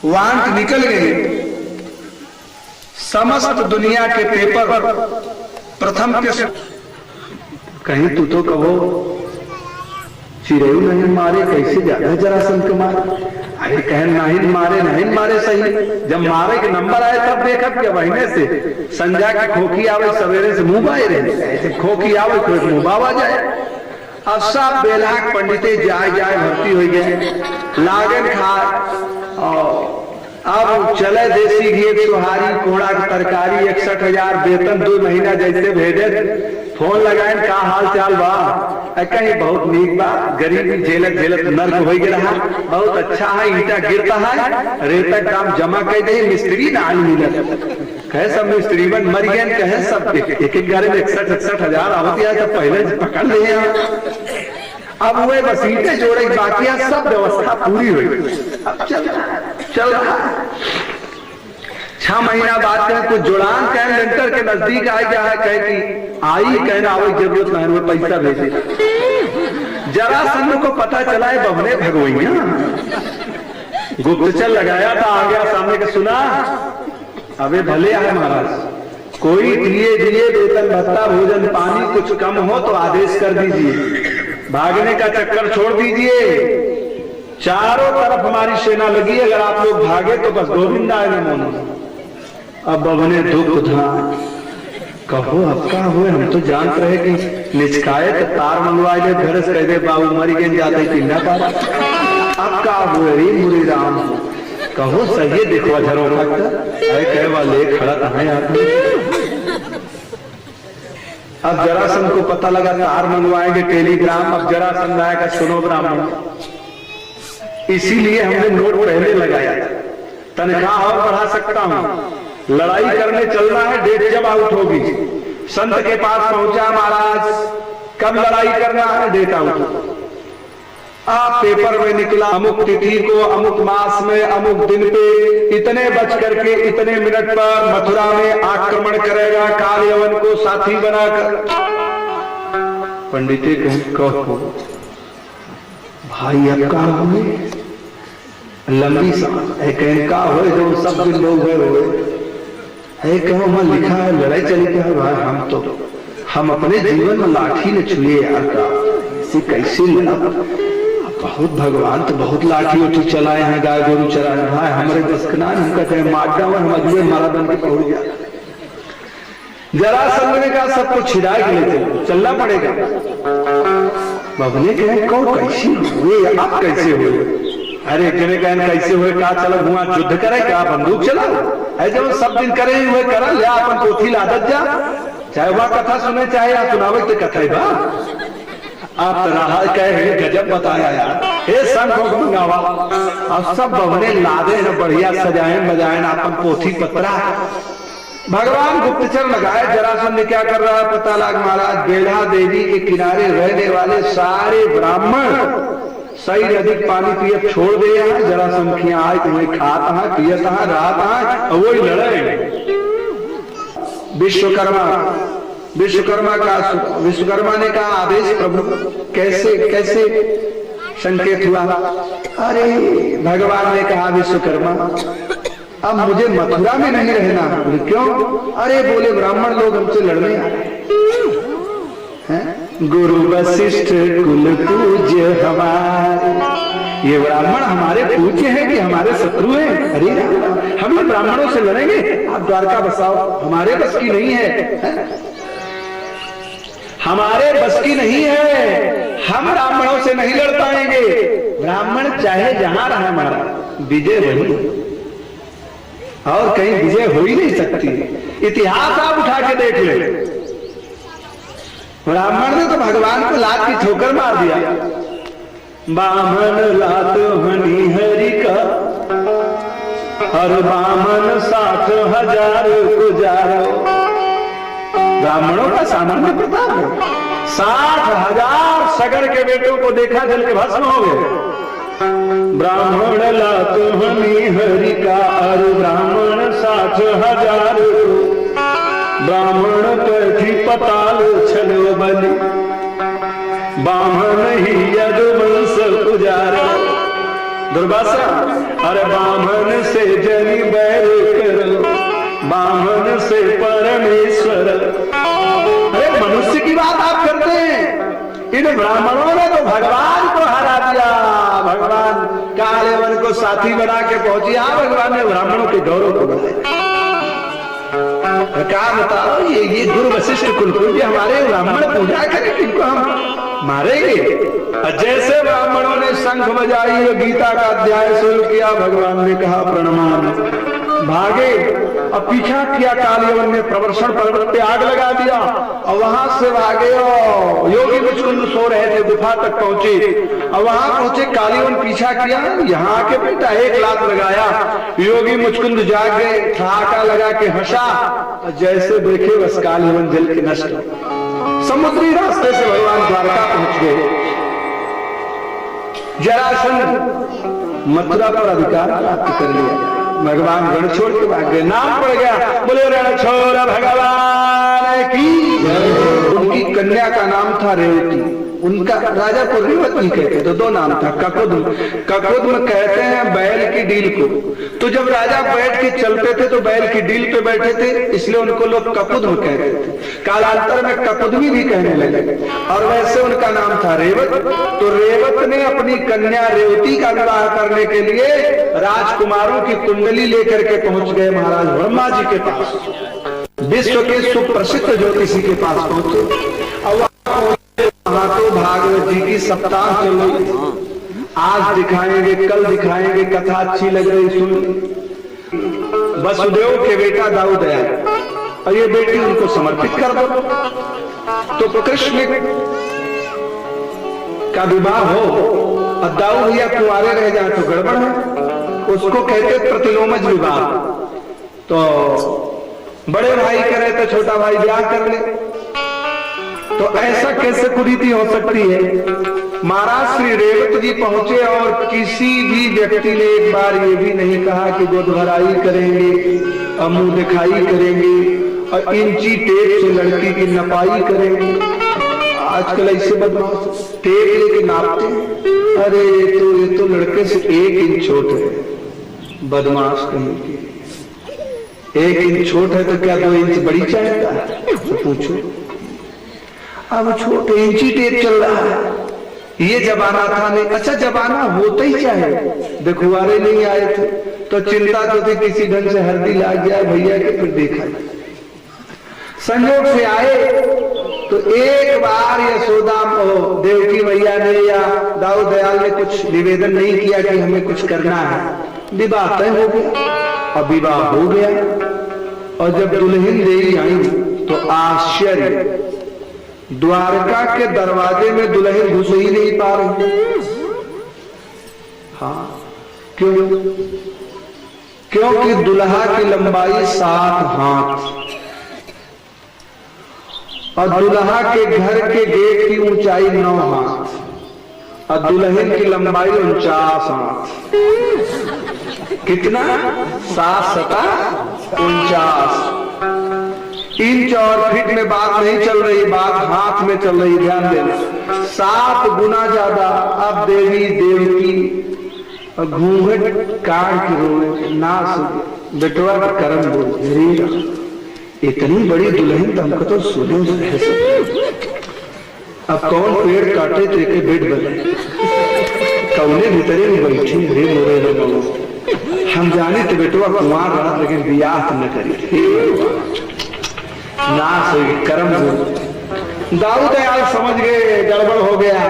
Want निकल गई। समस्त दुनिया के पेपर प्रथम के कहीं तू तो कहो चिड़ेऊ नहीं मारे कैसे ज्यादा जरासंध के मारे, अरे कहें नहीं मारे सही। जब मारे के नंबर आए तब देखा कि महीने से संजा की खोखी आवे सवेरे से मुंह बाए रहे, ऐसे खोखी आवे कोई मुंह बाबा जाए। अब सब बेलाक पंडिते जाए भर्ती हो गए, लागन खा और अब चले देसी घी सुहारी कोड़ा की तरकारी 61,000 वेतन 2 महीना जैसे भेजे। फोन लगाए का हाल चाल बा, कहीं बहुत नीक बा, गरीबी झेलत नर्क हो गया, बहुत अच्छा है, ईटा गिरता है, रेता काम जमा कर दे, मिस्त्री ना मिलत कहे सब मिस्त्री बन मर गए, कहे सब एक घर में 61,000 आवती है, तो पहले पकड़ ले। अब वे बसीटे जोड़े बाकी सब व्यवस्था पूरी हुई, अब चल रहा। 6 महीना बाद कहे कुछ जुड़ान कह लेंटर के नजदीक आ गया है, कहे कि आई कहना आवई जरूरत नहीं, वो पैसा भेजे। जरासंध को पता चला है बबने भगवैया, गुप्तचर लगाया था, आ गया सामने के सुना, अबे भले आए महाराज, कोई दिए वेतन भत्ता भोजन पानी कुछ कम हो तो आदेश कर दीजिए, भागने का चक्कर छोड़ दीजिए, चारों तरफ हमारी सेना लगी, अगर आप लोग भागे तो बस गोविंदा है मोनो। अब बबने दुख था, कहो अब का हुए, हम तो जानते रहे कि निचकाए तो तार मंगवाए ले घर से, कहते बाबू मरी गए जाते कि न पारा, अब का हुए रे मुरी राम, कहो सही देखो झरो अरे कहे वाले खड़ा है आदमी। अब जरासंध को पता लगा तार मंगवाएंगे टेलीग्राम, अब जरासंध आएगा सुनो ब्राह्मण, इसीलिए हमने नोट पहले लगाया, तनख्वाह और बढ़ा सकता हूं, लड़ाई करने चलना है, डेट जब आउट होगी। संत के पास पहुंचा, महाराज कब लड़ाई करना है, डेट आउट। आप पेपर में निकला अमुक तिथि को अमुक मास में अमुक दिन पे इतने बज करके इतने मिनट पर मथुरा में आक्रमण करेगा, काल यवन को साथी बनाकर। पंडिते कहो भाई अब का हुए लंबी का हो जो सब दिन लोग है कहो मैं लिखा है लड़ाई चली क्या है भाई, हम अपने जीवन में लाठी ने छुए यार का, इसे कैसे लड़ा, बहुत भगवान तो बहुत लाठी उठी चलाए हैं, गाय गोरू चलाए भाई, हमारे बस का ना, हम कहते हैं मार डावा, हम अजूबे मारा बन के पहुंच गया। जरासंध ने कहा सबको छिड़ा के लेते चलना पड़ेगा। बबने कहे कहो कैसे हुए, आप कैसे हुए, अरे जने कहने कैसे हुए, कहा चलो हुआ युद्ध करे, क्या बंदूक चला ऐसे वो सब दिन करे हुए करा ले, अपन पोथी लादत जा, चाहे वह कथा सुने चाहे आप सुनावे तो कथा ही बा। आप रहा कहे गजब बताया यार, हे संत को मंगावा, अब सब बबने लादे हैं बढ़िया सजाए बजाए अपन पोथी पत्रा। भगवान गुप्तचर लगाए, जरासंध क्या कर रहा है पता लग, महाराज बेढ़ा देवी के किनारे रहने वाले सारे ब्राह्मण सही अधिक पानी पिए छोड़ दे, जरासंध की आए तुम्हें खाता है पियता है रात है, वही लड़े। विश्वकर्मा ने कहा आदेश प्रभु, कैसे संकेत हुआ, अरे भगवान ने कहा विश्वकर्मा अब मुझे मथुरा में नहीं रहना। क्यों, अरे बोले ब्राह्मण लोग हमसे लड़ने हैं, गुरु वशिष्ठ कुल पूज्य हमारे, ये ब्राह्मण हमारे पूज्य हैं कि हमारे शत्रु हैं, अरे हम ब्राह्मणों से लड़ेंगे, आप द्वारका बसाओ, हमारे बस की नहीं है, हमारे बस की नहीं है, हम ब्राह्मणों से नहीं लड़ पाएंगे। ब्राह्मण चाहे जहां रहे हमारा विजय वही, और कहीं विजय हो ही नहीं सकती। इतिहास आप उठा के देख ले, ब्राह्मण ने तो भगवान को लात की ठोकर मार दिया, बामन लात हनी हरि का, और बामन 60,000 गुजारो। ब्राह्मणों का सामान्य प्रताप है, 60,000 सगर के बेटों को देखा जल के भस्म हो गए। ब्राह्मण लात हनी हरि का, और ब्राह्मण 60,000, ब्राह्मण कैथी पताल छलो बलि, बामन ही यदुवंश उजारा। दुर्वासा, अरे बामन से जनी बैर करो, बामन से परमेश्वर। अरे मनुष्य की बात आप करते हैं, इन ब्राह्मणों ने तो भगवान को हरा दिया। भगवान काले वन को साथी बना के पहुंची। भगवान ने ब्राह्मणों के गौरव को बढ़ाया। क्या बताओ, ये गुरु वशिष्ठ कुलकुल हमारे ब्राह्मण पूजा करें, इनको हम मारेंगे। जैसे ब्राह्मणों ने शंख बजाई और गीता का अध्याय शुरू किया, भगवान ने कहा प्रणाम, भागे। अब पीछा किया कालियवन ने, प्रवर्षण पर्वत पे आग लगा दिया और वहां से भागे। और योगी मुचकुंद सो रहे थे, गुफा तक पहुंचे और वहां पहुंचे, कालियवन पीछा किया। यहाँ आके बेटा एक लात लगाया, योगी मुचकुंद जाग गए, ठहाका लगा के हंसा। जैसे देखे बस कालियवन जल के नष्ट हो। समुद्री रास्ते से भगवान द्वारका पहुंच गए। जरासंध मथुरा पर अधिकार प्राप्त कर लिया। भगवान रण छोड़ के भाग गए। नाम पड़ गया, बोले रण छोड़ भगवान की। उनकी कन्या का नाम था रेवती। उनका राजा को रेवती कहते, तो दो नाम था। ककुद्म, ककुद्म कहते हैं बैल की डील को। तो जब राजा बैठ के चलते थे तो बैल की डील पे बैठे थे, इसलिए उनको लोग ककुद्म कहते थे। कालांतर में ककुद्मी भी कहने लगे। और वैसे उनका नाम था रेवत। तो रेवत ने अपनी कन्या रेवती का विवाह करने के लिए राजकुमारों की कुंडली लेकर के पहुंच गए महाराज ब्रह्मा जी के पास। विश्व के सुप्रसिद्ध ज्योतिषी के पास पहुंचे। और वहां तो भागवत जी की सप्ताह चल रही। आज दिखाएंगे, कल दिखाएंगे, कथा अच्छी लग रही सुन। वसुदेव के बेटा दाऊद आया और ये बेटी उनको समर्पित कर दो। तो कृष्ण का विवाह हो और दाऊद भैया कुंवारे रह जाए तो गड़बड़ है। उसको कहते प्रतिलोमज विवाह। तो बड़े भाई करे तो छोटा भाई ब्याह कर ले। तो ऐसा कैसे कुरीति हो सकती है। महाराज श्री रेवत जी पहुंचे और किसी भी व्यक्ति ने एक बार ये भी नहीं कहा कि गोद भराई करेंगे और मुंह दिखाई करेंगे और इंची टेप से लड़की की नपाई करेंगे। आजकल ऐसे बदमाश टेप लेके नापते हैं। अरे ये तो लड़के से 1 इंच छोट है। बदमाश कहीं की 1 इंच छोट है तो क्या 2 इंच बड़ी चाहेगा? तो पूछो। अब छोटे इंची टेप चल रहा है। ये जमाना था नहीं। अच्छा जमाना होता ही चाहे। देखुआरे नहीं आए थे तो चिंता तो थी किसी ढंग से हल्दी लाग जाए भैया के, फिर देखा। संयोग से आए तो एक बार यशोदा देवकी मैया ने या दाऊद दयाल ने कुछ निवेदन नहीं किया कि हमें कुछ करना है। विवाह तय हो गया और विवाह हो गया। और जब दुल्हन देवी आई तो आश्चर्य, द्वारका के दरवाजे में दुल्हन घुस ही नहीं पा रही। हाँ, क्यों? क्योंकि दुल्हा की लंबाई 7 हाथ और दुल्हा के घर के गेट की ऊंचाई 9 हाथ और दुल्हन की लंबाई 49 हाथ। कितना? 7 7 49 इंच और फीट में बात नहीं चल रही, बात हाथ में चल रही। ध्यान देना, 7 गुना ज्यादा। अब देवी देवकी घूंघट काट के रोए, नास बेटवा का कर्म बोल। इतनी बड़ी दुल्हन तो हमको तो सोने से है सब। अब कौन पेड़ काटे तो एक बेट बने, कौने भीतरे में बैठी रे मोरे रे। हम जाने तो बेटवा कुंवार रहा लेकिन बियाह न करी, नाश हुई कर्म। दाऊद दयाल समझ गए गड़बड़ हो गया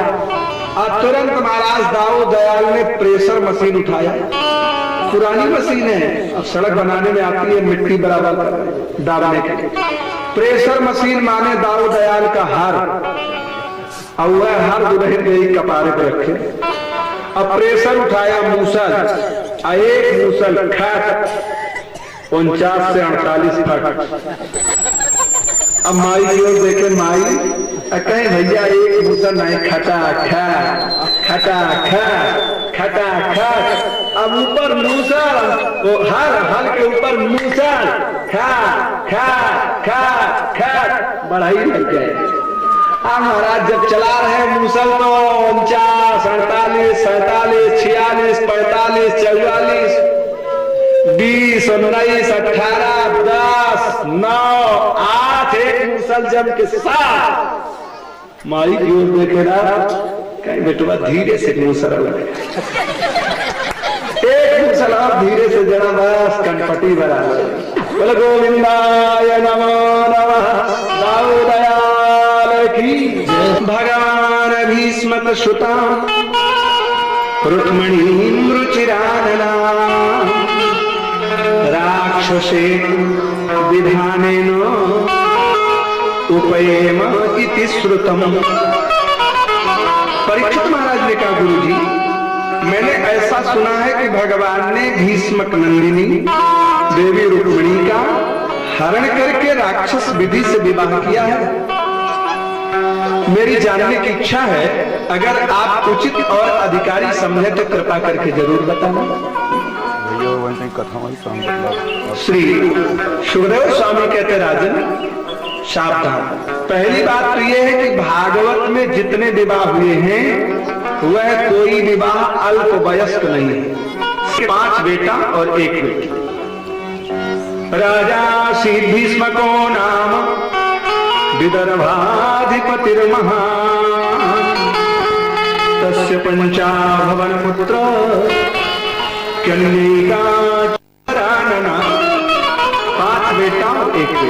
और तुरंत महाराज दाऊद दयाल ने प्रेशर मशीन उठाया। पुरानी मशीन है, अब सड़क बनाने में आती है मिट्टी बराबर डालने के। प्रेशर मशीन माने दाऊद दयाल का हार, और वह हार दुल्हन के कपारे पर रखे। अब प्रेशर उठाया मूसल, एक मूसल खट 49 से 48 फट। अब माई की ओर देखे, माई कहीं भैया एक मूसल नहीं, खटा खा खटा खा खटा खा। अब ऊपर मूसल, वो हल के ऊपर मूसल, खा खा खा खा, बढ़ाई लग गए। हाँ महाराज, जब चला रहे मूसल तो 49, 48, 47, 46, 45, 44, 20, 19, 18, 10, 9, 8 एक मूसल जम के साथ माई की ओर देखे ना, कहीं बेटुआ धीरे से मूसल लगे, एक मूसल आप धीरे से जरा बस कनपटी बना। बोले गोविंदाय नमो नमः, दाऊदयाल की। भगवान भीष्म श्रुता रुक्मिणी रुचिरानना राक्षसेन विधानेन उपयेम इति श्रुतम। परीक्षित महाराज ने कहा, गुरुजी मैंने ऐसा सुना है कि भगवान ने भीष्मक नंदिनी देवी रुक्मिणी का हरण करके राक्षस विधि से विवाह किया है। मेरी जानने की इच्छा है, अगर आप उचित और अधिकारी समझे तो कृपा करके जरूर बताना। श्री सुखदेव स्वामी कहते, राजन सावधान, पहली बात तो यह है कि भागवत में जितने विवाह हुए हैं वह कोई विवाह अल्प वयस्क नहीं है। 5 बेटा और 1 बेटी। राजा श्री भीष्मको नाम विदर्भाधिपतिर्महान् तस्य 5 पुत्र कन्यका 5 बेटा 1 बेटी।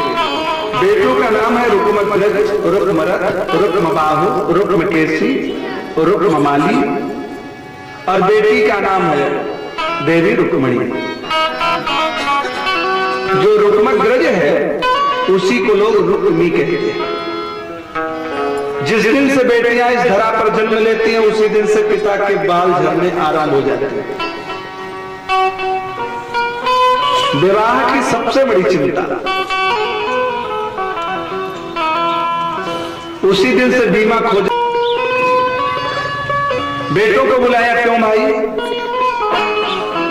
बेटों का नाम है रुक्मध्वज, रुक्मरथ, रुक्मबाहु, रुक्मकेशी, रुक्ममाली, और बेटी का नाम है देवी रुक्मिणी। जो रुक्मग्रज है उसी को लोग रुक्मी कहते हैं। जिस दिन से बेटियां इस धरा पर जन्म लेती हैं उसी दिन से पिता के बाल झड़ने आरंभ हो जाते हैं। विवाह की सबसे बड़ी चिंता, उसी दिन से बीमा खोज। बेटों को बुलाया, क्यों भाई?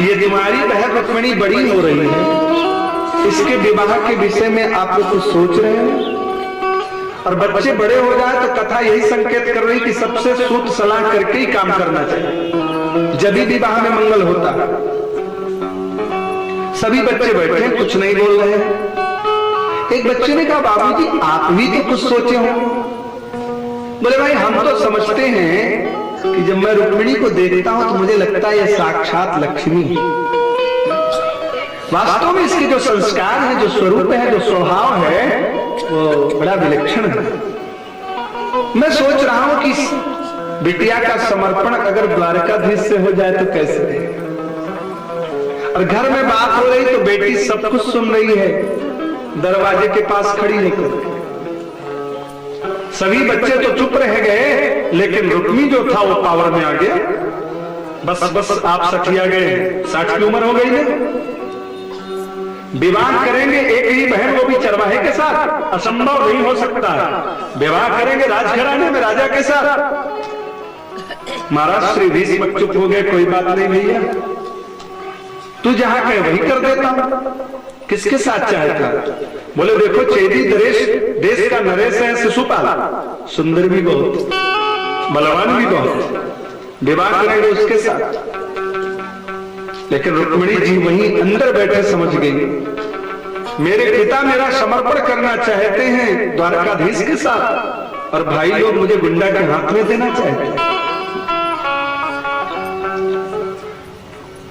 ये तुम्हारी बहन रुक्मिणी बड़ी हो रही है, इसके विवाह के विषय में आप लोग कुछ सोच रहे हैं? और बच्चे बड़े हो जाए तो कथा यही संकेत कर रही कि सबसे सूत सलाह करके ही काम करना चाहिए, जब भी विवाह में मंगल होता है। सभी बच्चे बैठे हैं, कुछ नहीं बोल रहे हैं। एक बच्चे ने कहा, बाबूजी आप भी तो कुछ सोचे हो। बोले, भाई हम तो समझते हैं कि जब मैं रुक्मिणी को देखता हूं तो मुझे लगता है ये साक्षात लक्ष्मी है। वास्तव में इसके जो संस्कार है, जो स्वरूप है, जो स्वभाव है, वो बड़ा विलक्षण है। मैं सोच रहा हूं कि बिटिया का समर्पण अगर द्वारकाधीश से हो जाए तो कैसे है? और घर में बात हो रही तो बेटी सब कुछ सुन रही है, दरवाजे के पास खड़ी होकर। सभी बच्चे तो चुप रह गए, लेकिन रुक्मी जो था वो पावर में आ गया। बस आप सठिया गए, 60 की उम्र हो गई है, विवाह करेंगे एक ही बहन, वो भी चरवाहे के साथ, असंभव नहीं हो सकता। विवाह करेंगे राजघराने में राजा के साथ। महाराज श्री भीष्म चुप हो गए, कोई बात नहीं भैया, तू जहां कहे वही कर देता। किसके साथ चाहता? बोले, देखो चेदी देश का नरेश है शिशुपाल, सुंदर भी बहुत, बलवान भी बहुत, विवाह करेंगे उसके साथ। लेकिन रुक्मिणी जी वहीं अंदर बैठे समझ गई, मेरे पिता मेरा समर्पण करना चाहते हैं द्वारकाधीश के साथ, और भाई लोग मुझे गुंडा के हाथ में देना चाहते हैं।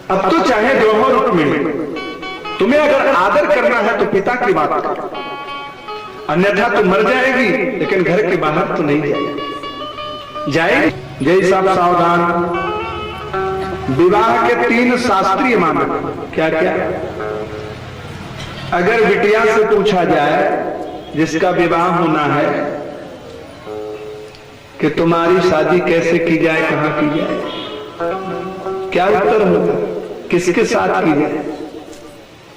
अब तो चाहे जो हो रुक्मिणी, तुम्हें अगर आदर करना है तो पिता की बात करो, अन्यथा तो मर जाएगी, लेकिन घर के बाहर तो नहीं जाएगी। जाएगी जय साहब सावधान। विवाह के 3 शास्त्रीय मानक क्या क्या? अगर बिटिया से पूछा जाए जिसका विवाह होना है कि तुम्हारी शादी कैसे की जाए, कहां की जाए, क्या उत्तर होगा? किसके साथ की जाए?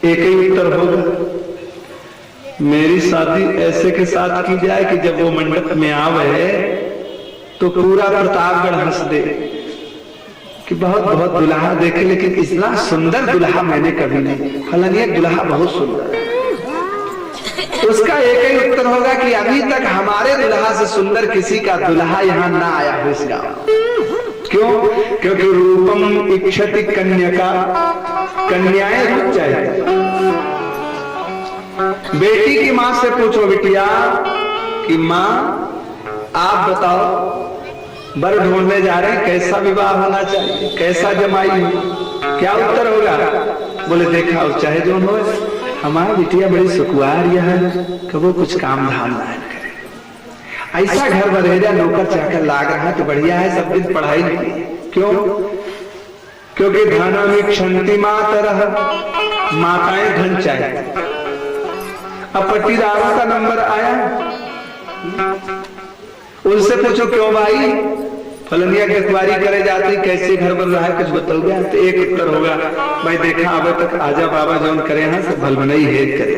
एक ही उत्तर होगा, मेरी शादी ऐसे के साथ की जाए कि जब वो मंडप में आवे तो पूरा प्रतापगढ़ हंस दे कि बहुत बहुत दुल्हा देखे, लेकिन इतना सुंदर दुल्हा मैंने कभी नहीं। हालांकि एक दुल्हा बहुत सुंदर है, उसका एक ही उत्तर होगा कि अभी तक हमारे दुल्हा से सुंदर किसी का दुल्हा यहाँ ना आया हो इस गांव। क्यों? क्योंकि रूपम इक्षति कन्या, कन्याएं रूप चाहती। बेटी की मां से पूछो बिटिया कि मां आप बताओ वर ढूंढने जा रहे हैं, कैसा विवाह होना चाहिए, कैसा जमाई हो? क्या उत्तर होगा? बोले देखा हो चाहे जो हो, हमारी बिटिया बड़ी सुकुआर है, कबो कुछ काम धाम ना करे। ऐसा घर बरेजा नौकर चाकर लाग रहा है तो बढ़िया है, सब दिन पढ़ाई नहीं। क्यों? क्योंकि धन में क्षंति मातरह, माताएं धन चाहिए। अब पट्टीदारों का नंबर आया, उनसे पूछो क्यों भाई फलनिया गतवारी करे जाती, कैसे घर बन रहा है कुछ बताओ गया? तो एक उत्तर होगा भाई देखा अब तक आजा बाबा जौन करे हैं सब भल बनई हेत करे,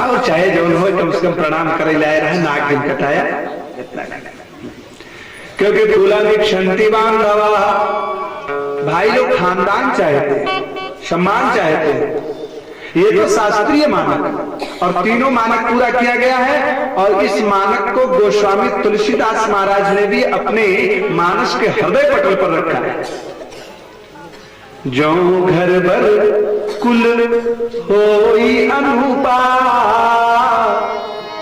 और चाहे जौन हो कम से कम प्रणाम करे लाए रहे, नाक दिन कटाया इतना। क्योंकि तुला में क्षंतिवान रवा, भाई लोग खानदान चाहते, सम्मान चाहते, ये तो शास्त्रीय मानक, और तीनों मानक पूरा किया गया है। और इस मानक को गोस्वामी तुलसीदास महाराज ने भी अपने मानस के हृदय पटल पर रखा है। जो घर बर कुल होई अनुपा,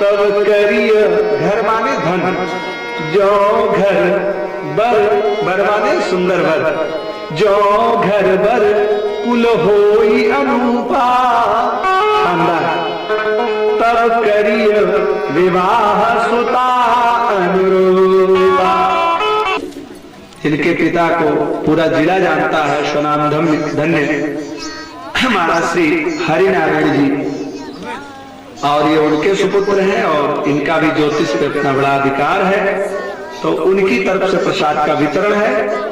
तब करिय, घर माने धन, जो घर बर माने सुंदर वर, जो घर बर कुल होई अनुपा, तब करिय विवाह सुता अनुरूपा। जिनके पिता को पूरा जिला जानता है, स्वनाम धन्य महाराज श्री हरिनारायण जी, और ये उनके सुपुत्र हैं और इनका भी ज्योतिष पे अपना बड़ा अधिकार है, तो उनकी तरफ से प्रसाद का वितरण है।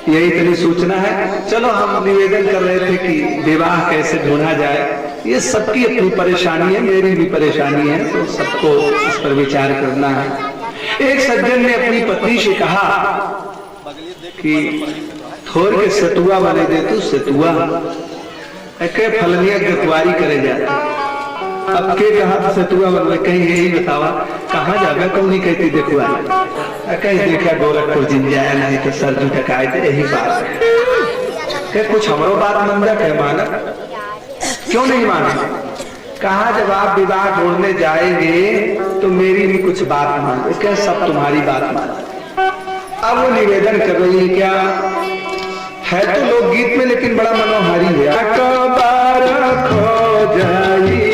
यही इतनी सूचना है। चलो हम निवेदन कर रहे थे कि विवाह कैसे ढूंढा जाए, ये सबकी अपनी परेशानी है, मेरी भी परेशानी है, तो सबको इस पर विचार करना है। एक सज्जन ने अपनी पत्नी से कहा कि थोड़ के सतुआ बने दे तू, सतुआ के फलनिया गतवारी करे जाता। अब के कहा सतुआ बन, कहीं यही बतावा कहाँ जागा, कौन नहीं कहती देखुआ, कहीं देखा गोरखपुर जिन जाए नहीं तो सर झुटकाए थे, यही बात है। कुछ हमारो बात मंदा है माना, क्यों नहीं माना? कहा जब आप विवाह ढूंढने जाएंगे तो मेरी भी कुछ बात मान, क्या सब तुम्हारी बात मान। अब वो निवेदन कर रही है, क्या है तो लोकगीत में लेकिन बड़ा मनोहारी है। अकबर खो जाई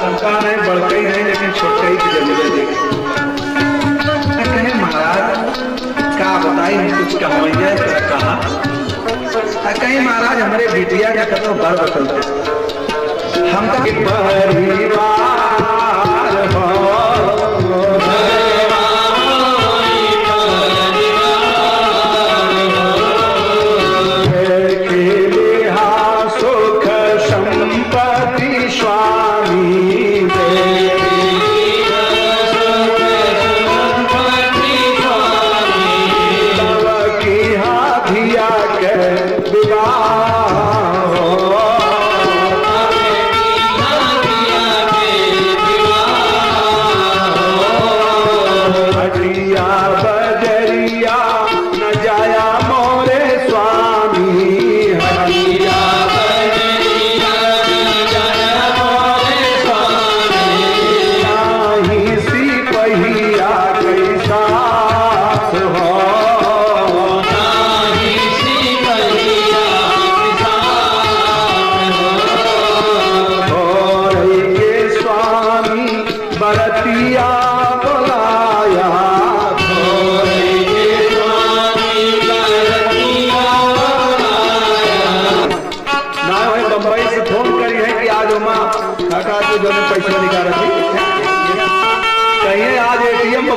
आशंका नहीं बढ़ते ही नहीं, लेकिन छोटे ही की जरूरत है। कहे महाराज का बताई हम कुछ कहवैया कहा, कहीं महाराज हमारे बिटिया का कतो बर बतलते हम परिवार हो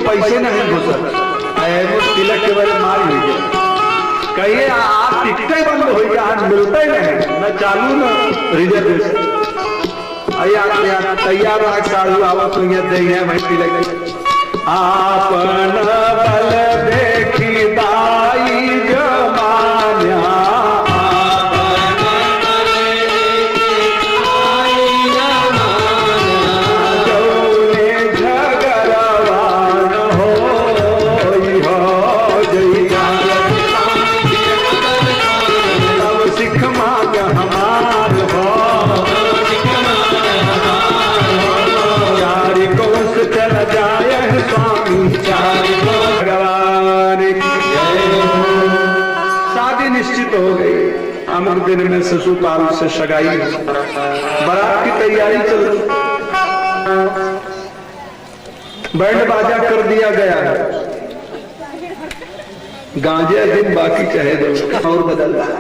पैसे नहीं घुसत तिलक के बारे मार लीजिए, कहिए आप टिकटें बंद हो गया, आज मिलते नहीं न चालू न रिजर्वेशन। आप तैयार राख साधु आवत तो ये दे है भाई तिलक आपन बल देखी दाई जमान्या अमर दिन में ससुपाल से सगाई, बारात की तैयारी चल रही, बैंड बाजा कर दिया गया है, गांजे दिन बाकी चाहे दो और बदल रहा है,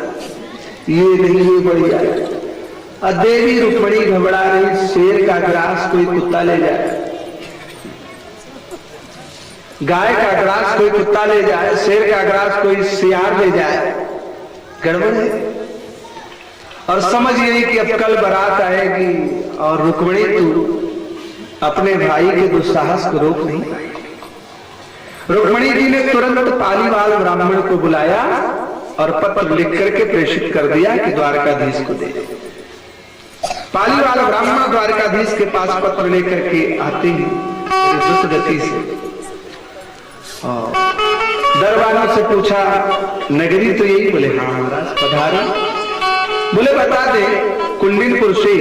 ये नहीं ये बढ़िया है। देवी रुक्मणी घबरा रही, शेर का ग्रास कोई कुत्ता ले जाए, गाय का ग्रास कोई कुत्ता ले जाए, शेर का ग्रास कोई सियार ले जाए, गड़बड़ है। और समझ गई कि अब कल बारात आएगी और रुक्मणी तू अपने भाई के दुस्साहस को रोक नहीं पाएगी। रुक्मणी जी ने तुरंत पालीवाल ब्राह्मण को बुलाया और पत्र लिख करके प्रेषित कर दिया कि द्वारकाधीश को दे। पालीवाल ब्राह्मण द्वारकाधीश के पास पत्र लेकर के आते हैं द्रुत गति से, दरबारों से पूछा नगरी तो यही, बोले हाँ महाराज पधारे। बोले बता दे कुंडिनपुर से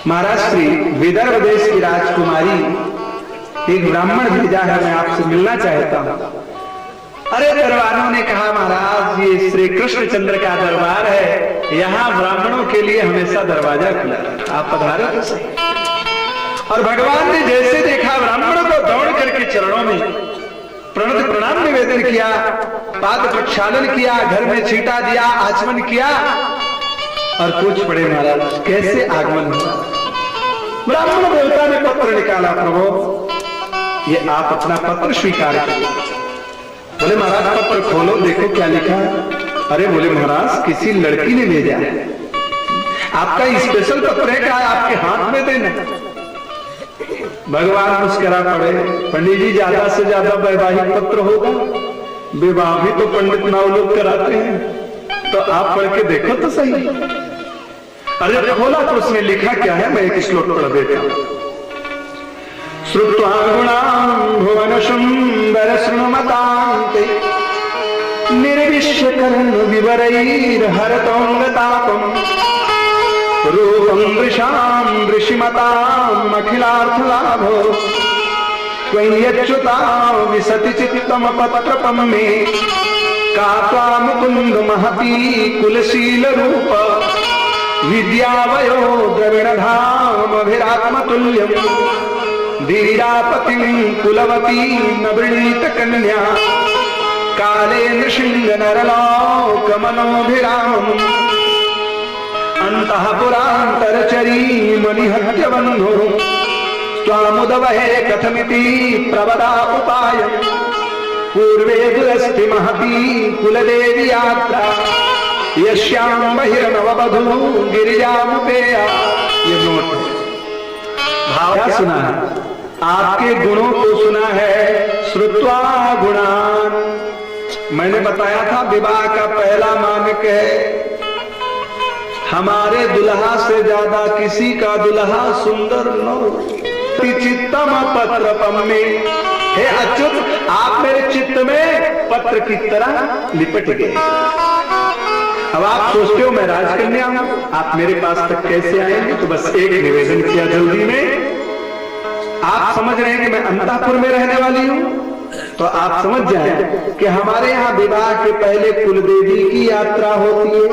महाराज श्री विदर्भ देश की राजकुमारी एक ब्राह्मण भेजा है, मैं आपसे मिलना चाहता हूं। अरे दरबारों ने कहा महाराज ये श्री कृष्णचंद्र का दरबार है, यहाँ ब्राह्मणों के लिए हमेशा दरवाजा खुला है, आप पधारे तो सही। और भगवान ने जैसे देखा ब्राह्मणों को दौड़ करके चरणों में प्रणत प्रणाम निवेदन किया, पाद प्रक्षालन किया, घर में छीटा दिया, आचमन किया और पूछ पड़े महाराज कैसे आगमन हुआ। ब्राह्मण देवता ने पत्र निकाला, प्रभु ये आप अपना पत्र स्वीकार करें। बोले महाराज पत्र खोलो देखो क्या लिखा है। अरे बोले महाराज किसी लड़की ने भेजा है, आपका स्पेशल पत्र है, क्या आपके हाथ में देना। भगवान मुस्कुरा पड़े, पंडित जी ज्यादा से ज्यादा वैवाहिक पत्र होगा, विवाह भी तो पंडित नवलोक कराते हैं, तो आप पढ़ के देखो तो सही। अरे खोला तो उसमें लिखा क्या है, मैं एक श्लोक पढ़ देता हूं। श्रुत्वा गुणां भुवन सुंदर श्रृणुमतान्ते निर्विश्य कर्ण विवरैर्हरतोऽङ्गतापम् रूपं दृशां दृशिमताम् अखिलार्थलाभो त्वय्यच्युता विशति चित्तमपत्रपं मे का त्वां मुकुन्द महती कुलशील रूप विद्यावयो द्रविणधामभिरात्मतुल्यम् धीरापतिं कुलवती न वृणीत कन्या काले नृसिंहनरलोकमनोभिरामम् अन्तःपुरान्तरचरी मणिहत्यबन्धुः त्वामुदवहे कथमिति प्रवदा उपायम् पूर्वे दुरस्ति महती कुलदेवी यात्रा यस्यां बहिर्नववधू गिरिजामुपेया। ये नोट भाव क्या सुना है? आपके गुणों को सुना है। श्रुत्वा गुणान, मैंने बताया था विवाह का पहला मानक है हमारे दुल्हा से ज्यादा किसी का दुल्हा सुंदर न हो। चित्तम पत्र पम्मे, हे अच्युत आप मेरे चित्त में पत्र की तरह लिपट गए। अब आप सोचते हो मैं राजकन्या हूं, आप मेरे पास तक कैसे आएंगे? तो बस एक निवेदन किया जल्दी में। आप समझ रहे हैं कि मैं अंतःपुर में रहने वाली हूं, तो आप समझ जाएं कि हमारे यहाँ विवाह के पहले कुलदेवी की यात्रा होती है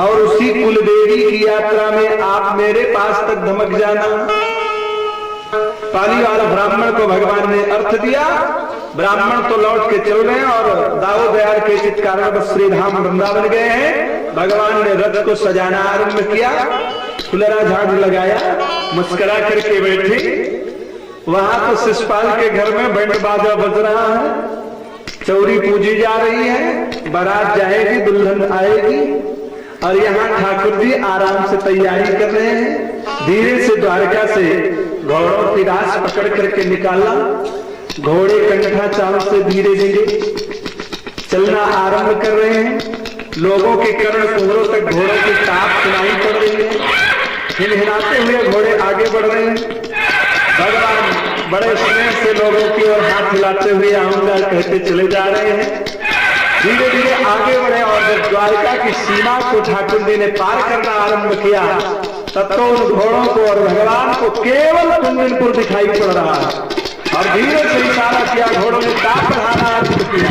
और उसी कुलदेवी की यात्रा में आप मेरे पास तक धमक जाना। पाली वाला ब्राह्मण को भगवान ने अर्थ दिया, ब्राह्मण तो लौट के चल गए और दाऊ दयाल के चित्कारण श्री धाम वृंदावन गए हैं। भगवान ने रथ को सजाना आरंभ किया, फुलरा झाड़ लगाया, मुस्कुरा करके बैठे। वहां तो शिषपाल के घर में बैंड बाजा बज रहा है, चौरी पूजी जा रही है, बारात जाएगी, दुल्हन आएगी और यहाँ ठाकुर जी आराम से तैयारी कर रहे हैं। धीरे से द्वारका से घोड़ों की रास पकड़ करके निकाला, घोड़े कंठा चाल से धीरे धीरे चलना आरंभ कर रहे हैं। लोगों के कर्ण कुहरों तक घोड़ों की टाप सुनाई पड़ रही है। हिलहिलाते हुए घोड़े आगे बढ़ रहे हैं। भगवान बड़े स्नेह से लोगों की ओर हाथ हिलाते हुए आऊंगा कहते चले जा रहे हैं। धीरे धीरे आगे बढ़े और जब द्वारका की सीमा को ठाकुर जी ने पार करना आरंभ किया तब तो उन घोड़ों को और भगवान को केवल कुंदनपुर दिखाई पड़ रहा है। और धीरे से इशारा किया, घोड़ों ने दांत बढ़ाना आरंभ किया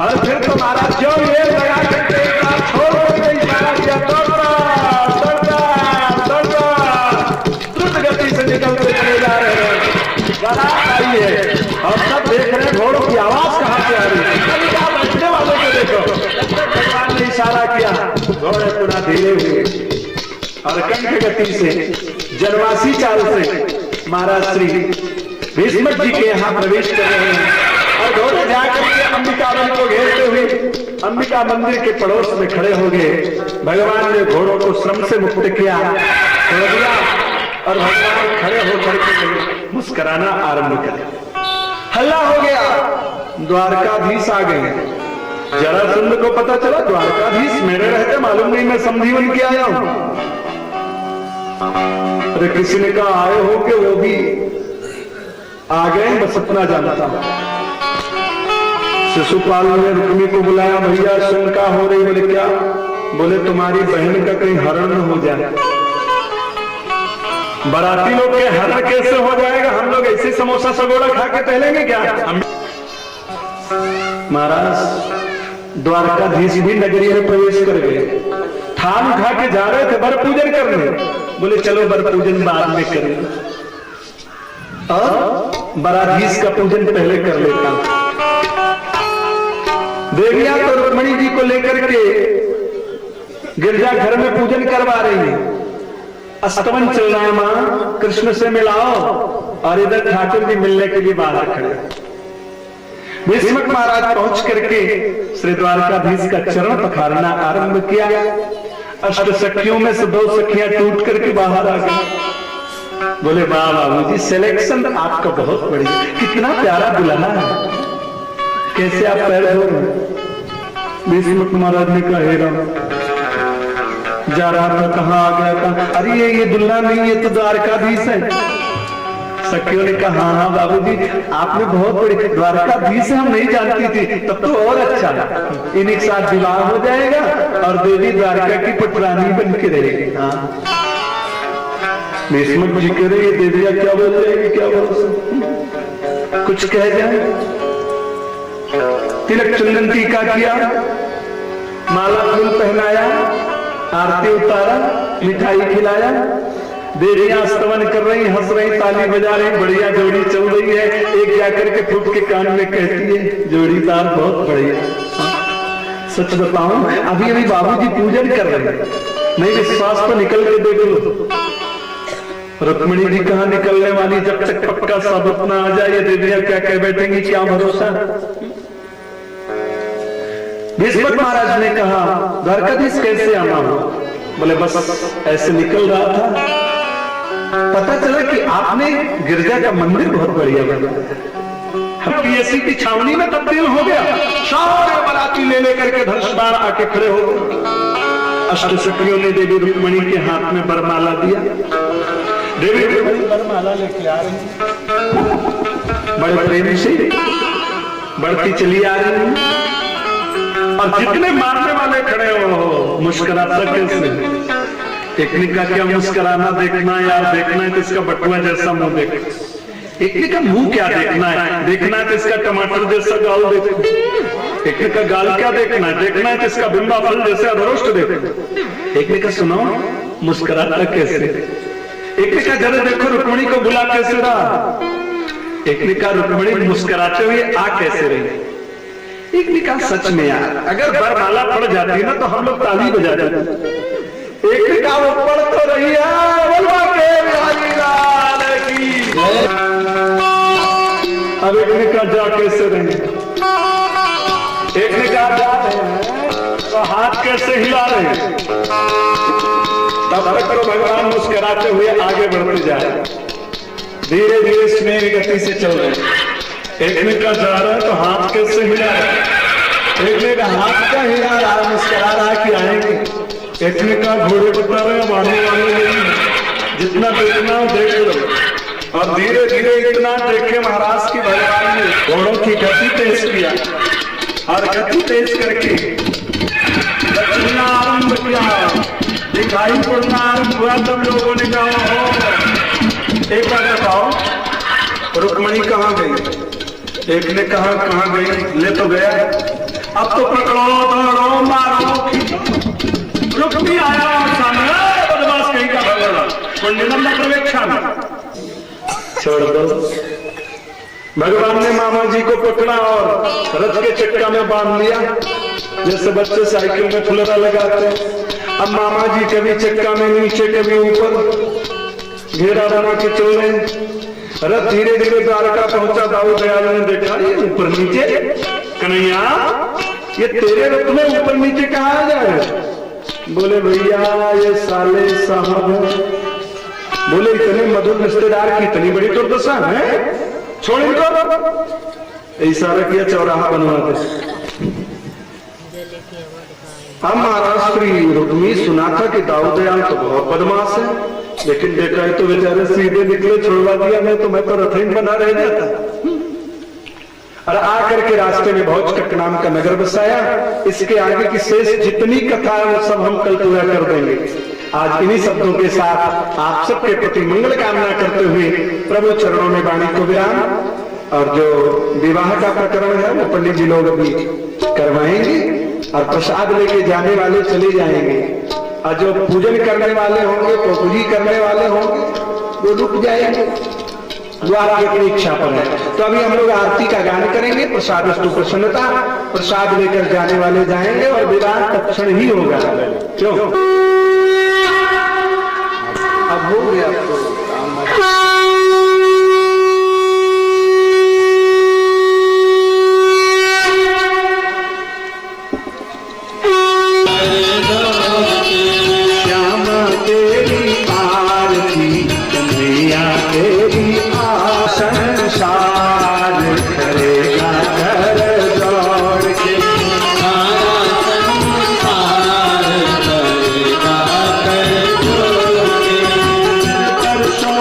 और फिर तो महाराज जो ये लगा करके एक बार छोड़ करके इशारा किया, दौड़ता दौड़ता दौड़ता द्रुत गति से निकलते चले जा रहे हैं। बारात आई है और सब देख रहे हैं घोड़ों की आवाज कहां से आ रही है। बैठने वालों को देखो, भगवान ने इशारा किया, घोड़े पुनः धीरे हुए और कंठ गति से जनवासी चाल से महाराज श्री भीष्मक जी के यहाँ प्रवेश कर रहे हैं और घोड़े जाकर के अंबिका वन को घेरते हुए अंबिका मंदिर के पड़ोस में खड़े हो गए। भगवान ने घोड़ों को श्रम से मुक्त किया, छोड़ दिया और भगवान खड़े होकर के मुस्कुराना आरंभ कर। हल्ला हो गया, द्वारकाधीश आ गए। जरासंध को पता चला द्वारकाधीश मेरे रहते मालूम नहीं मैं समझीवन के आया हूं। अरे किसी ने कहा आए हो कि वो भी आ गए, बस अपना जानता हूं। शिशुपाल ने रुक्मी को बुलाया, भैया शंका हो रही। बोले क्या? बोले तुम्हारी बहन का कहीं हरण न हो जाए। बाराती लोग के हरण कैसे हो जाएगा? हम लोग ऐसे समोसा सगोड़ा खा के टहलेंगे क्या? महाराज द्वारकाधीश भी नगरी में प्रवेश कर गए, थान उठा के जा रहे थे वर पूजन करने। बोले चलो वर पूजन बाद में करें और बराधीश का पूजन पहले कर लेता। देवियां तो रुक्मणी जी को लेकर के गिरजा घर में पूजन करवा रही है। अस्तवन चल रहा है, मां कृष्ण से मिलाओ, और इधर ठाकुर जी मिलने के लिए बाहर खड़े। भीष्मक महाराज पहुंच करके श्री द्वारकाधीश का चरण पखारना आरंभ किया। अष्ट सखियों में से 2 सखियां टूट करके बाहर आ गई। बोले वाह बाबूजी, सिलेक्शन आपका बहुत बढ़िया, कितना प्यारा दुल्हा है, कैसे आप पैर धो रहे? भीष्मक महाराज ने कहा हे राम, जा रहा था कहाँ आ गया था? अरे ये दुल्हा नहीं, ये तो द्वारकाधीश है। सखियों ने कहा हाँ बाबूजी आपने बहुत बड़ी द्वारकाधीश हम नहीं जानती थी, तब तो और अच्छा, इन्हीं के साथ विवाह हो जाएगा और देवी द्वारका की पटरानी बन के रहेगी। हाँ भीष्मक जी कह रहे ये देविया क्या बोल रहे, क्या बोल कुछ कह जाए। तिलक चंदन टीका किया, माला फूल पहनाया, आरती उतारा, मिठाई खिलाया, देवियां स्तवन कर रही, हंस रही, ताली बजा रही, बढ़िया जोड़ी चल रही है। एक जाकर के फुट के कान में कहती है, जोड़ीदार बहुत बढ़िया। सच बताऊं, अभी अभी बाबूजी पूजन कर रहे हैं, नहीं विश्वास तो निकल के देख लो। रुक्मिणी जी कहाँ निकलने वाली, जब तक पक्का साबित ना आ जाए, देवियां क्या कह बैठेंगी, क्या भरोसा। भीष्मक महाराज ने कहा, द्वारकाधीश कैसे आना हो? बोले बस ऐसे निकल रहा था, पता चला कि आपने गिरजा का मंदिर बहुत बढ़िया बनाया, पीएससी की छावनी में तब्दील हो गया। सारे बराती ले लेकर के धनुषबाण आके खड़े हो गए। अष्टशक्तियों ने देवी रुक्मिणी के हाथ में बरमाला दिया। देवी रुक्मिणी बरमाला लेके आ रही, बड़े प्रेम से बढ़ती चली आ रही, और जितने मारने वाले खड़े हो मुस्कुराता कैसे। एक ने कहा क्या मुस्कुराना देखना यार, देखना है तो इसका बटुआ जैसा मुंह देख। एक ने कहा मुंह क्या देखना है, देखना है तो इसका टमाटर जैसा गाल देखो। एक ने कहा गाल क्या देखना है, देखना है तो इसका बिंबा फल जैसे अधरोष्ट देखो। एक ने कहा सुनो मुस्कुराता कैसे। एक ने कहा जरा देखो रुक्मिणी को बुला कैसे रहा। एक ने कहा रुक्मिणी मुस्कुराते हुए आ कैसे रही। एक ने कहा सच में यार, अगर बरमाला पड़ जाती ना तो हम लोग ताली बजा देते। एक ने कहा वो पड़ तो रही है, बोलवा के बिहारी लाल की। अब एक ने कहा जा कैसे रहे। एक ने कहा जा रहे हैं तो हाथ कैसे हिला रहे। तब तक तो भगवान मुस्कुराते हुए आगे बढ़ते जा रहे, धीरे धीरे स्नेह गति से चल रहे। एक ने कहा जा रहा है तो हाथ कैसे हिला रहे। एक ने कहा हाथ क्या हिला रहा, मुस्कुरा रहा कि आएंगे। एक ने कहा घोड़े बता रहे हैं, आने वाले नहीं, जितना देखना देख लो। और धीरे धीरे इतना देखे महाराज की भगवान ने घोड़ों की गति तेज किया, और गति तेज करके दक्षिणा आरंभ किया, दिखाई पड़ना आरंभ हुआ। तब लोगों ने कहा हो एक बार बताओ रुक्मिणी कहाँ गई। एक ने कहा कहाँ गई, ले तो गया, अब तो पकड़ो दौड़ो मारो। रुक्मिणी आया सामने, बदमाश कहीं का भगवान कोई निलंबन प्रवेक्षा में छोड़ दो। भगवान ने मामा जी को पकड़ा और रथ के चक्का में बांध लिया, जैसे बच्चे साइकिल में फुलरा लगाते हैं। अब मामा जी कभी चक्का में नीचे कभी ऊपर घेरा बना के चल रहे। रथ धीरे धीरे द्वारका पहुंचा। दाऊ दयाल ने देखा ये ऊपर नीचे, कन्हैया ये तेरे रथ में ऊपर नीचे कहाँ आ जाए। बोले भैया ये साले साहब है। बोले इतने मधुर रिश्तेदार की इतनी बड़ी दुर्दशा है, छोड़ इनको। इशारा किया चौराहा बनवा दे। अब महाराज श्री रुक्मी सुना था कि दाऊ दयाल तो बहुत बदमाश है, लेकिन देखा है तो बेचारे सीधे निकले, छुड़वा दिया। मैं तो रथहीन बना रह जाता। और आकर के रास्ते में भौचकट नाम का नगर बसाया। इसके आगे की शेष जितनी कथा है वो सब हम कल पूरा कर देंगे। आज इन्हीं शब्दों के साथ आप सबके प्रति मंगल कामना करते हुए प्रभु चरणों में वाणी को विराम। और जो विवाह का प्रकरण है वो पंडित जी लोग अभी करवाएंगे, और प्रसाद लेके जाने वाले चले जाएंगे, और जो पूजन करने वाले होंगे, पूजी करने वाले होंगे, वो रुक जाएंगे, वो आपकी अपनी इच्छा पर है। तो अभी हम लोग आरती का गान करेंगे। प्रसाद अस्तु प्रसन्नता, प्रसाद लेकर जाने वाले जाएंगे और विवाह तत्क्षण ही होगा। क्यों अब हो गया आपको श्यामा तेरी आरती, कन्हैया तेरी संसार करेगा कर दौड़ के, सारा संसार करेगा कर दौड़ के।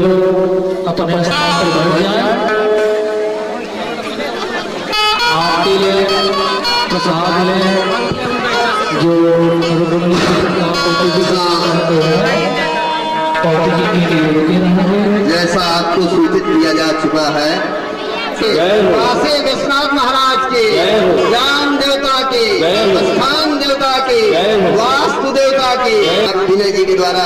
लोग अपने स्थान पर बैठ जाए। आरती ले, प्रसाद ले, जो जैसा आपको सूचित किया जा चुका है काशी विश्वनाथ महाराज के, ज्ञान देवता के, स्थान देवता के, वास्तु देवता के विनय जी के द्वारा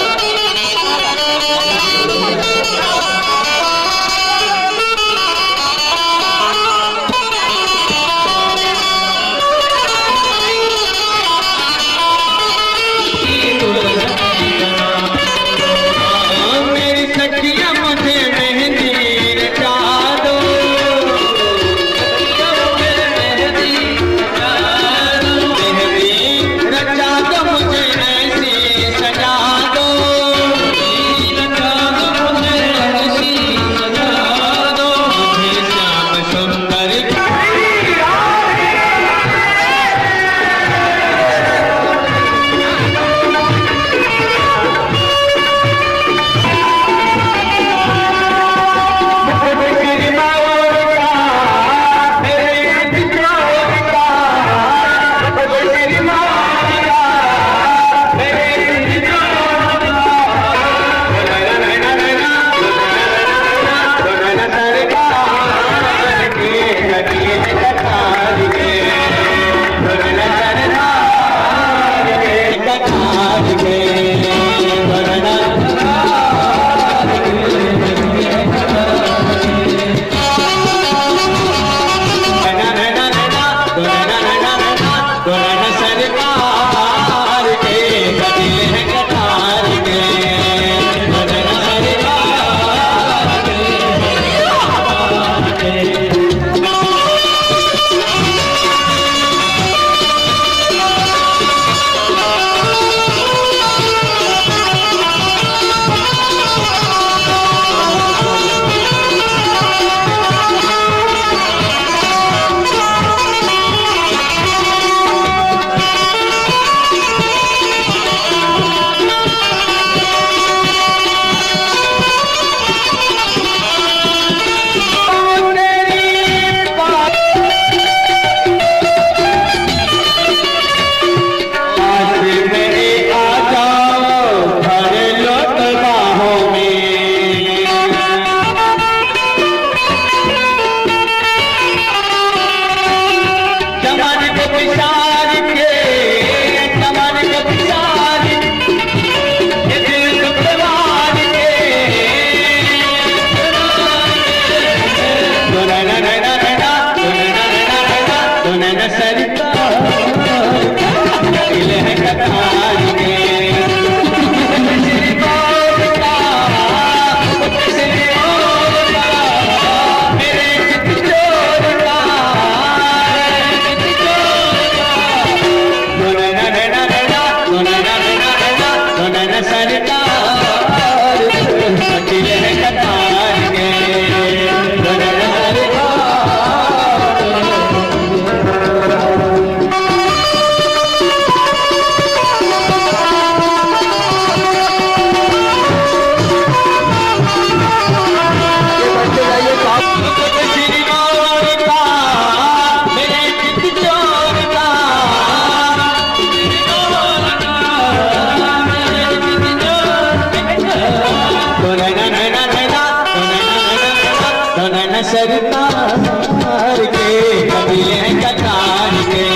सरकार के कबीले कटार के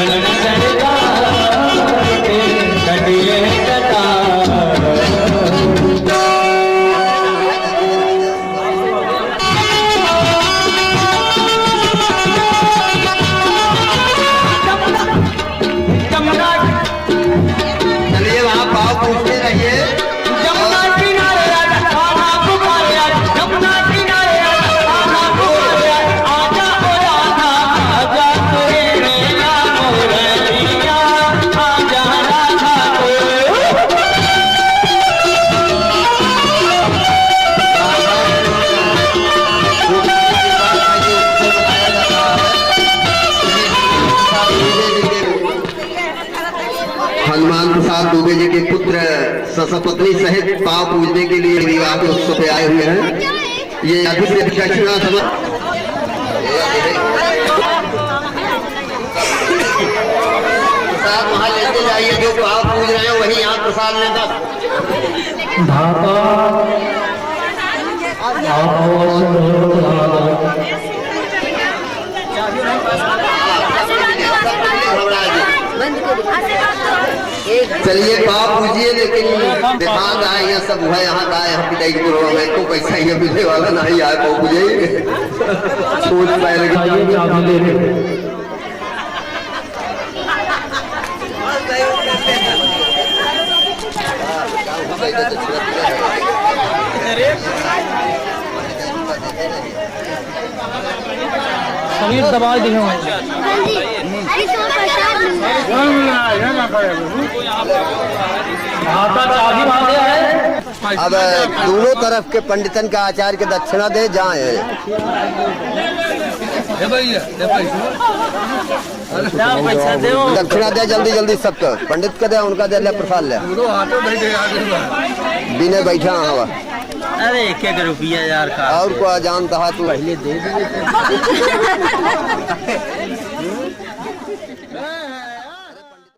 सरकार के कबीले कटार। चलिए वहाँ पाव पूछते रहिए। जमुना किनारे आजा खाना पुकारे, जमुना किनारे आजा खाना पुकारे, आजा ओ राधा आजा तेरे नाम रैया, आजा राधा हनुमान प्रसाद दुबे जी के पुत्र सपत्नी सहित पांव पूजने के लिए विवाह के उत्सव पे आए हुए हैं। ये अधिक से अधिक दक्षिणा प्रसाद वहां लेते जाइए, जो पांव पूज रहे हो वही यहाँ प्रसाद लें बस। चलिए पाँव पूजिए, लेकिन दिमाग आए यहाँ सब है, यहाँ का यहाँ पिटाई के पूर्व में को पैसा ही मिलने वाला नहीं आए, पाँव पूजे सोच पाए समीर दबाव दिखे अब दोनों तरफ के पंडितन का आचार्य के दक्षिणा दे जाए। दक्षिणा दे जल्दी जल्दी सबको, पंडित का दे, उनका दे, ले प्रसाद ले, बिने बैठा हवा। अरे 1 रुपया यार का और को जानता है तू पहले दे